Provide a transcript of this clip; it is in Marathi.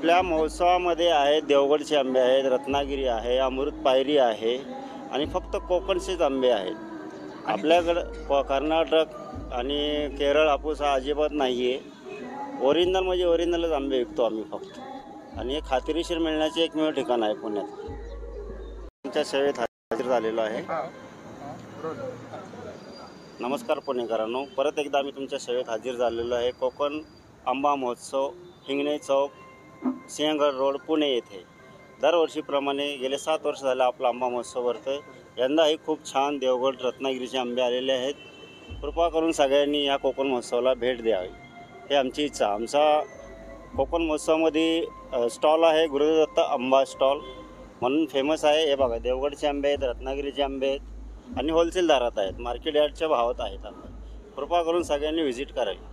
आपल्या महोत्सवामध्ये आहेत देवगडचे आंबे आहेत, रत्नागिरी आहे, अमृत पायरी आहे आणि फक्त कोकणचेच आंबे आहेत। आपल्याकडं कर्नाटक आणि केरळ हापूस हा अजिबात नाही आहे। ओरिजिनल म्हणजे ओरिजिनलच आंबे विकतो आम्ही फक्त, आणि हे खात्रीशीर मिळण्याचे एकमेव ठिकाण आहे पुण्यात। तुमच्या सेवेत हजर झालेलो आहे। नमस्कार पुणेकरांनो, परत एकदा आम्ही तुमच्या सेवेत हजर झालेलो आहे। कोकण आंबा महोत्सव हिंगणे चौक, सिंहगड रोड, पुणे येथे दरवर्षीप्रमाणे गेले 7 वर्ष झाले आपला आंबा महोत्सव भरतोय। यंदाही खूप छान देवगड रत्नागिरीचे आंबे आलेले आहेत। कृपा करून सगळ्यांनी या कोकण महोत्सवाला भेट द्यावी हे आमची इच्छा। आमचा कोकण महोत्सवामध्ये स्टॉल आहे गुरुदत्त आंबा स्टॉल म्हणून फेमस आहे। हे बघा, देवगडचे आंबे आहेत, रत्नागिरीचे आंबे आहेत आणि होलसेल दरात आहेत, मार्केट यार्डच्या भावात आहेत आंबे। कृपा करून सगळ्यांनी व्हिजिट करावी।